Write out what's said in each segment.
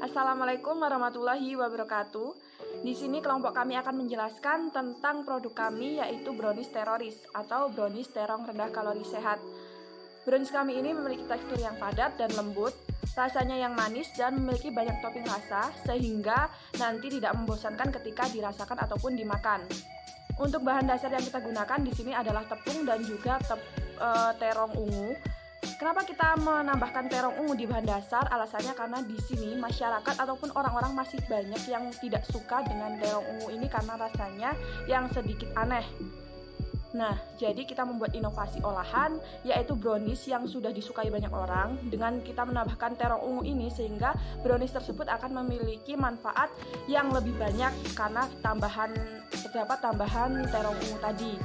Assalamualaikum warahmatullahi wabarakatuh. Di sini kelompok kami akan menjelaskan tentang produk kami yaitu brownies teroris atau brownies terong rendah kalori sehat. Brownies kami ini memiliki tekstur yang padat dan lembut, rasanya yang manis dan memiliki banyak topping rasa sehingga nanti tidak membosankan ketika dirasakan ataupun dimakan. Untuk bahan dasar yang kita gunakan di sini adalah tepung dan juga terong ungu. Kenapa kita menambahkan terong ungu di bahan dasar? Alasannya karena di sini masyarakat ataupun orang-orang masih banyak yang tidak suka dengan terong ungu ini karena rasanya yang sedikit aneh. Nah, jadi kita membuat inovasi olahan yaitu brownies yang sudah disukai banyak orang dengan kita menambahkan terong ungu ini sehingga brownies tersebut akan memiliki manfaat yang lebih banyak karena terdapat tambahan terong ungu tadi.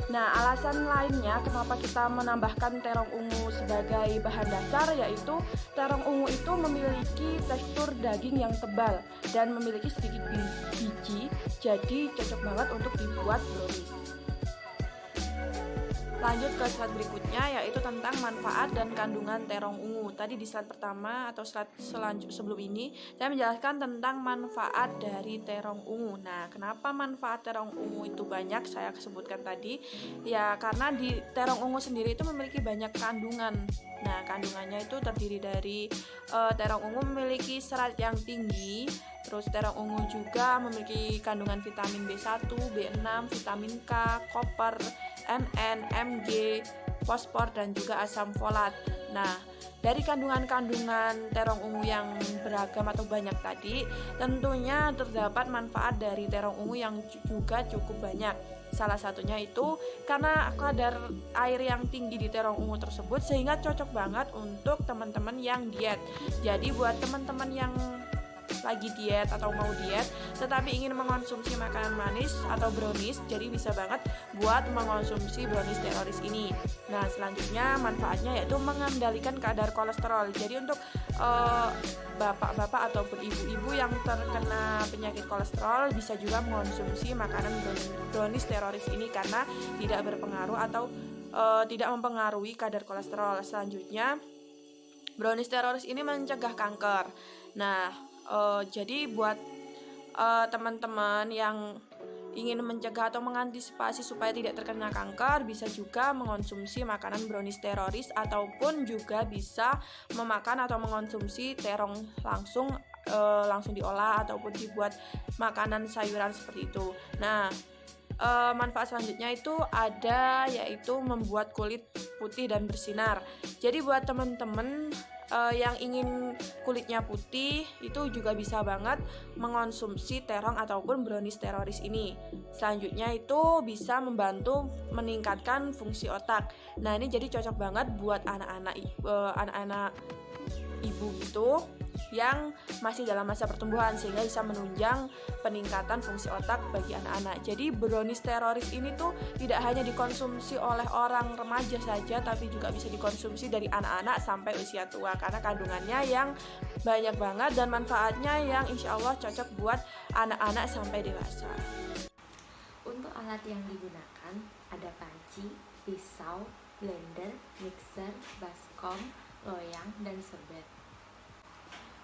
Nah, alasan lainnya kenapa kita menambahkan terong ungu sebagai bahan dasar yaitu terong ungu itu memiliki tekstur daging yang tebal dan memiliki sedikit biji, jadi cocok banget untuk dibuat brownies. Lanjut ke slide berikutnya yaitu tentang manfaat dan kandungan terong ungu. Tadi di slide pertama atau slide sebelum ini saya menjelaskan tentang manfaat dari terong ungu. Nah, kenapa manfaat terong ungu itu banyak saya sebutkan tadi? Ya, karena di terong ungu sendiri itu memiliki banyak kandungan. Nah, kandungannya itu terdiri dari terong ungu memiliki serat yang tinggi. Terus terong ungu juga memiliki kandungan vitamin B1, B6, vitamin K, koper, Mn, Mg, fosfor dan juga asam folat. Nah, dari kandungan-kandungan terong ungu yang beragam atau banyak tadi, tentunya terdapat manfaat dari terong ungu yang juga cukup banyak. Salah satunya itu karena kadar air yang tinggi di terong ungu tersebut sehingga cocok banget untuk teman-teman yang diet. Jadi buat teman-teman yang lagi diet atau mau diet tetapi ingin mengonsumsi makanan manis atau brownies, jadi bisa banget buat mengonsumsi brownies teroris ini. Nah, selanjutnya manfaatnya yaitu mengendalikan kadar kolesterol. Jadi untuk bapak-bapak ataupun ibu-ibu yang terkena penyakit kolesterol bisa juga mengonsumsi makanan brownies teroris ini karena tidak berpengaruh atau tidak mempengaruhi kadar kolesterol. Selanjutnya, brownies teroris ini mencegah kanker. Nah, jadi buat teman-teman yang ingin mencegah atau mengantisipasi supaya tidak terkena kanker, bisa juga mengonsumsi makanan brownies teroris ataupun juga bisa memakan atau mengonsumsi terong langsung diolah ataupun dibuat makanan sayuran seperti itu. Nah, manfaat selanjutnya itu ada yaitu membuat kulit putih dan bersinar. Jadi buat teman-teman yang ingin kulitnya putih itu juga bisa banget mengonsumsi terong ataupun brownies teroris ini. Selanjutnya itu bisa membantu meningkatkan fungsi otak. Nah, ini jadi cocok banget buat anak-anak ibu gitu yang masih dalam masa pertumbuhan sehingga bisa menunjang peningkatan fungsi otak bagi anak-anak. Jadi brownies teroris ini tuh tidak hanya dikonsumsi oleh orang remaja saja tapi juga bisa dikonsumsi dari anak-anak sampai usia tua karena kandungannya yang banyak banget dan manfaatnya yang insya Allah cocok buat anak-anak sampai dewasa. Untuk alat yang digunakan ada panci, pisau, blender, mixer, baskom, loyang, dan serbet.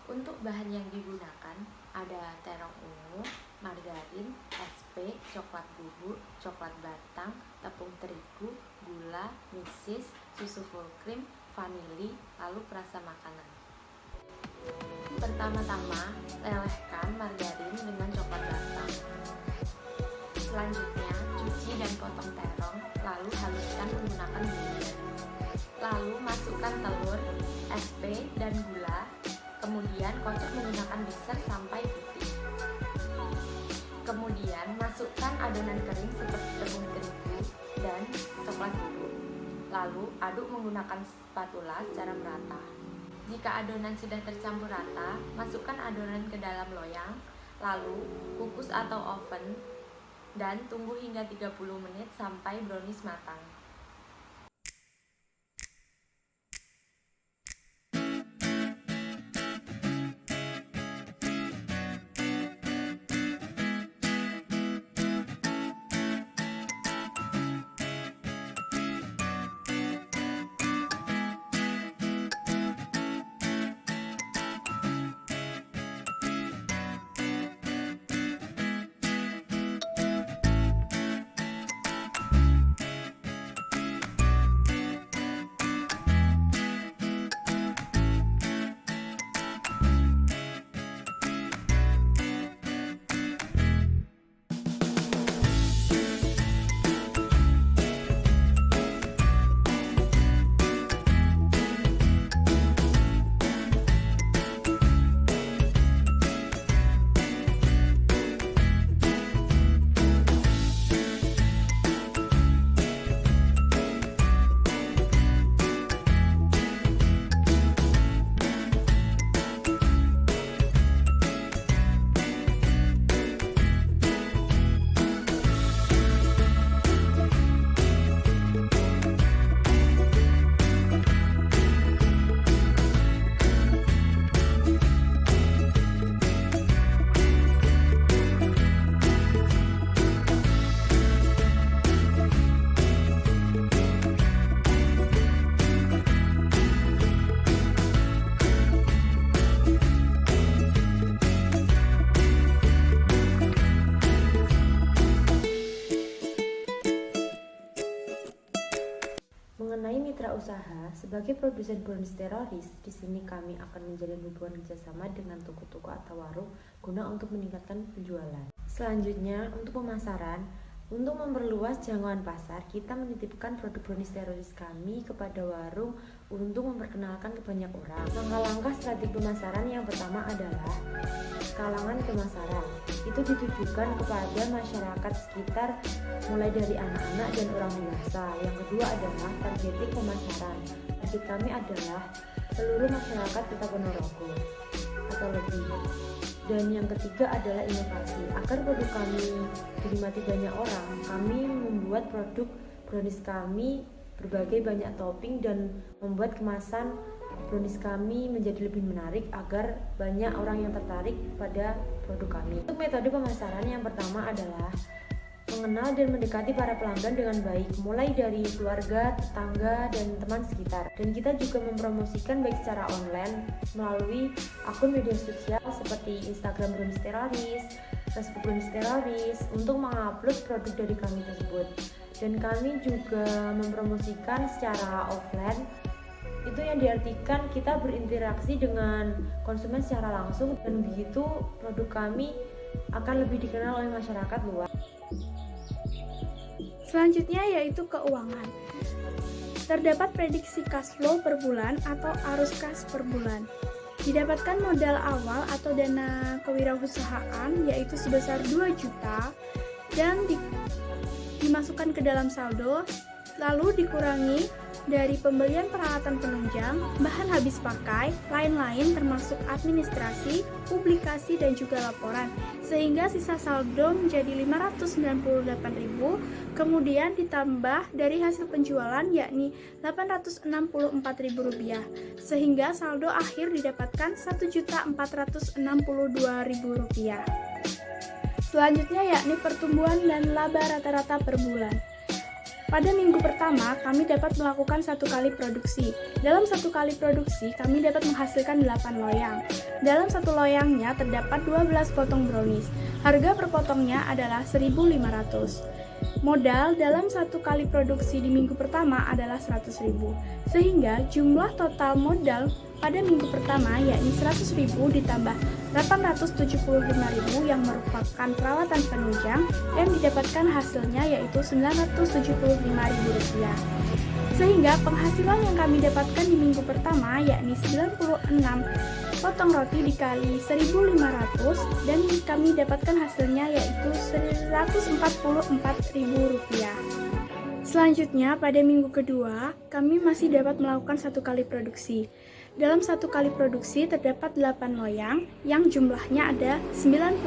Untuk bahan yang digunakan ada terong ungu, margarin, SP, coklat bubuk, coklat batang, tepung terigu, gula, mesis, susu full cream, vanili, lalu perasa makanan. Pertama-tama, lelehkan margarin dengan coklat batang. Selanjutnya, cuci dan potong terong, lalu haluskan menggunakan blender. Lalu masukkan telur, SP, dan gula. Kemudian kocok menggunakan mixer sampai putih. Kemudian masukkan adonan kering seperti tepung terigu dan coklat bubuk. Lalu aduk menggunakan spatula secara merata. Jika adonan sudah tercampur rata, masukkan adonan ke dalam loyang, lalu kukus atau oven dan tunggu hingga 30 menit sampai brownies matang. Mengenai mitra usaha, sebagai produsen brownies teroris, di sini kami akan menjalin hubungan kerjasama dengan toko-toko atau warung guna untuk meningkatkan penjualan. Selanjutnya, untuk pemasaran, untuk memperluas jangkauan pasar, kita menitipkan produk brownies teroris kami kepada warung untuk memperkenalkan ke banyak orang. Langkah-langkah strategi pemasaran yang pertama adalah kalangan pemasaran. Itu ditujukan kepada masyarakat sekitar mulai dari anak-anak dan orang dewasa. Yang kedua adalah targeting pemasaran. Target kami adalah seluruh masyarakat Kota Ponorogo atau lebih. Dan yang ketiga adalah inovasi. Agar produk kami dinikmati banyak orang, kami membuat produk brownies kami berbagai banyak topping dan membuat kemasan brownies kami menjadi lebih menarik agar banyak orang yang tertarik pada produk kami. Untuk metode pemasaran yang pertama adalah mengenal dan mendekati para pelanggan dengan baik, mulai dari keluarga, tetangga, dan teman sekitar. Dan kita juga mempromosikan baik secara online melalui akun media sosial seperti Instagram Brownies Teroris, Facebook Brownies Teroris untuk mengupload produk dari kami tersebut. Dan kami juga mempromosikan secara offline. Itu yang diartikan kita berinteraksi dengan konsumen secara langsung, dan begitu produk kami akan lebih dikenal oleh masyarakat luas. Selanjutnya yaitu keuangan. Terdapat prediksi cash flow per bulan atau arus kas per bulan. Didapatkan modal awal atau dana kewirausahaan yaitu sebesar 2 juta dan dimasukkan ke dalam saldo, lalu dikurangi dari pembelian peralatan penunjang, bahan habis pakai, lain-lain termasuk administrasi, publikasi, dan juga laporan, sehingga sisa saldo menjadi 598.000, kemudian ditambah dari hasil penjualan yakni Rp864.000, sehingga saldo akhir didapatkan Rp1.462.000. Selanjutnya yakni pertumbuhan dan laba rata-rata per bulan. Pada minggu pertama, kami dapat melakukan 1 kali produksi. Dalam 1 kali produksi, kami dapat menghasilkan 8 loyang. Dalam 1 loyangnya terdapat 12 potong brownies. Harga per potongnya adalah 1.500. Modal dalam 1 kali produksi di minggu pertama adalah 100.000. Sehingga jumlah total modal pada minggu pertama yakni 100.000 ditambah 875.000 yang merupakan perawatan penunjang, dan didapatkan hasilnya yaitu Rp975.000. Sehingga penghasilan yang kami dapatkan di minggu pertama yakni 96 potong roti dikali 1.500, dan kami dapatkan hasilnya yaitu Rp144.000. Selanjutnya pada minggu kedua kami masih dapat melakukan 1 kali produksi. Dalam 1 kali produksi terdapat 8 loyang yang jumlahnya ada 96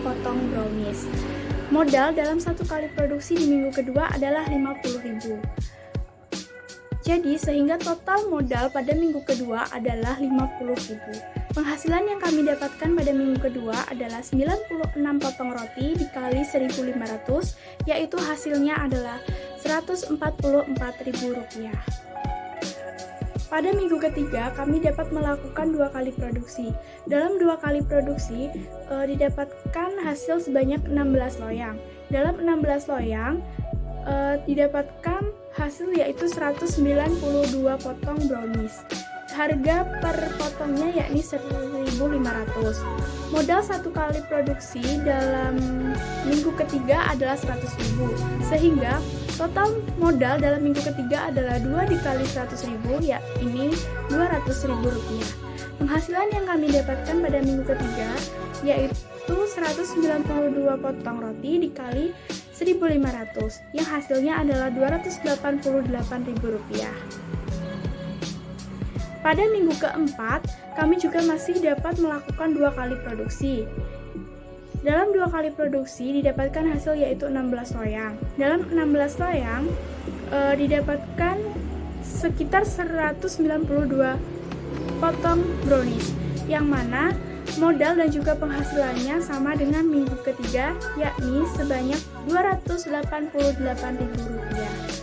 potong brownies. Modal dalam 1 kali produksi di minggu kedua adalah 50.000. Jadi sehingga total modal pada minggu kedua adalah 50.000. Penghasilan yang kami dapatkan pada minggu kedua adalah 96 potong roti dikali 1.500, yaitu hasilnya adalah Rp144.000. Pada minggu ketiga, kami dapat melakukan 2 kali produksi. Dalam 2 kali produksi, didapatkan hasil sebanyak 16 loyang. Dalam 16 loyang, didapatkan hasil yaitu 192 potong brownies. Harga per potongnya yakni 1.500. Modal 1 kali produksi dalam minggu ketiga adalah 100.000. Sehingga total modal dalam minggu ketiga adalah 2 dikali 100.000, yakni Rp200.000. Penghasilan yang kami dapatkan pada minggu ketiga yaitu 192 potong roti dikali 1.500, yang hasilnya adalah Rp288.000. Pada minggu keempat, kami juga masih dapat melakukan 2 kali produksi. Dalam 2 kali produksi didapatkan hasil yaitu 16 loyang. Dalam 16 loyang didapatkan sekitar 192 potong brownies, yang mana modal dan juga penghasilannya sama dengan minggu ketiga, yakni sebanyak Rp288.000.